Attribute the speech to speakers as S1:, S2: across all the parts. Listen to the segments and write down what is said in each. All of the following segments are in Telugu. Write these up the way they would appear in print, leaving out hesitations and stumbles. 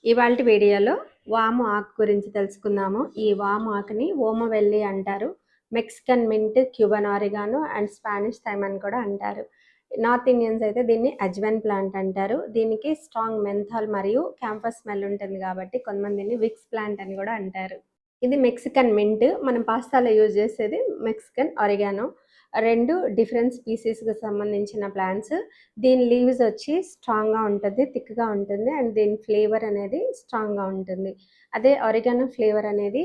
S1: ఇవాల్టి వీడియోలో వాము ఆకు గురించి తెలుసుకుందాము. ఈ వాము ఆకుని ఓమవెల్లి అంటారు. Mexican mint, Cuban oregano and Spanish thyme అని కూడా అంటారు. నార్త్ ఇండియన్స్ అయితే దీన్ని అజ్వైన్ ప్లాంట్ అంటారు. దీనికి స్ట్రాంగ్ మెంథాల్ మరియు క్యాంపస్ స్మెల్ ఉంటుంది కాబట్టి కొంతమంది దీన్ని విక్స్ ప్లాంట్ అని కూడా అంటారు. ఇది మెక్సికన్ మింట్. మనం పాస్తాలో యూజ్ చేసేది మెక్సికన్ ఆరిగానో. 2 డిఫరెంట్ స్పీసీస్‌కి సంబంధించిన ప్లాంట్స్. దీని లీవ్స్ వచ్చి స్ట్రాంగ్‌గా ఉంటుంది, థిక్‌గా ఉంటుంది అండ్ దీని ఫ్లేవర్ అనేది స్ట్రాంగ్‌గా ఉంటుంది. అదే ఆరిగానో ఫ్లేవర్ అనేది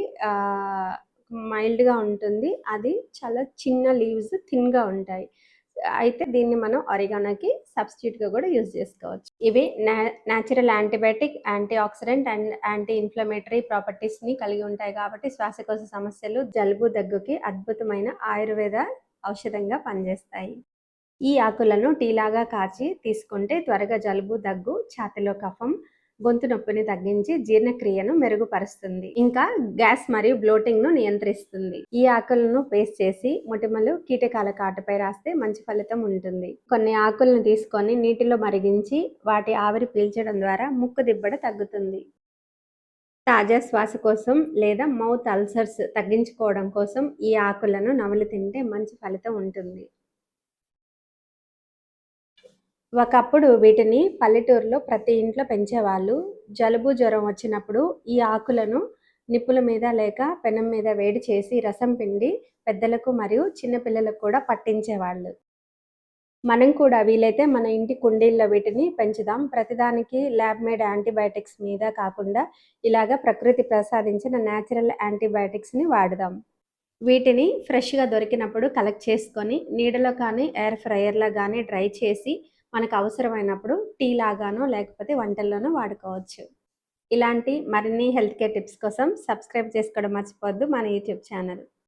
S1: మైల్డ్‌గా ఉంటుంది. అది చాలా చిన్న లీవ్స్ థిన్‌గా ఉంటాయి. అయితే దీన్ని మనం ఆరిగానోకి సబ్స్టిట్యూట్‌గా కూడా యూజ్ చేసుకోవచ్చు. ఇవి natural antibiotic, antioxidant and anti inflammatory ప్రాపర్టీస్‌ని కలిగి ఉంటాయి కాబట్టి శ్వాసకోశ సమస్యలు, జలుబు, దగ్గుకి అద్భుతమైన ఆయుర్వేద ఔషధంగా పనిచేస్తాయి. ఈ ఆకులను టీలాగా కాచి తీసుకుంటే త్వరగా జలుబు, దగ్గు, ఛాతీలో కఫం, గొంతు నొప్పిని తగ్గించి జీర్ణక్రియను మెరుగుపరుస్తుంది. ఇంకా గ్యాస్ మరియు బ్లోటింగ్ను నియంత్రిస్తుంది. ఈ ఆకులను పేస్ట్ చేసి మొటిమలు, కీటకాల కాటుపై రాస్తే మంచి ఫలితం ఉంటుంది. కొన్ని ఆకులను తీసుకొని నీటిలో మరిగించి వాటి ఆవిరి పీల్చడం ద్వారా ముక్కు దిబ్బడ తగ్గుతుంది. తాజా శ్వాస కోసం లేదా మౌత్ అల్సర్స్ తగ్గించుకోవడం కోసం ఈ ఆకులను నమిలి తింటే మంచి ఫలితం ఉంటుంది. ఒకప్పుడు వీటిని పల్లెటూరులో ప్రతి ఇంట్లో పెంచేవాళ్ళు. జలుబు, జ్వరం వచ్చినప్పుడు ఈ ఆకులను నిప్పుల మీద లేక పెనం మీద వేడి చేసి రసం పిండి పెద్దలకు మరియు చిన్న పిల్లలకు కూడా పట్టించేవాళ్ళు. మనం కూడా వీలైతే మన ఇంటి కుండీల్లో వీటిని పెంచుదాం. ప్రతిదానికి ల్యాబ్ మేడ్ యాంటీబయాటిక్స్ మీద కాకుండా ఇలాగ ప్రకృతి ప్రసాదించిన న్యాచురల్ యాంటీబయాటిక్స్‌ని వాడదాం. వీటిని ఫ్రెష్‌గా దొరికినప్పుడు కలెక్ట్ చేసుకొని నీడలో కానీ, ఎయిర్ ఫ్రైయర్‌లో గానీ డ్రై చేసి మనకు అవసరమైనప్పుడు టీ లాగానో లేకపోతే వంటల్లోనో వాడుకోవచ్చు. ఇలాంటి మరిన్ని హెల్త్ కేర్ టిప్స్ కోసం సబ్స్క్రైబ్ చేసుకోవడం మర్చిపోవద్దు మన యూట్యూబ్ ఛానల్.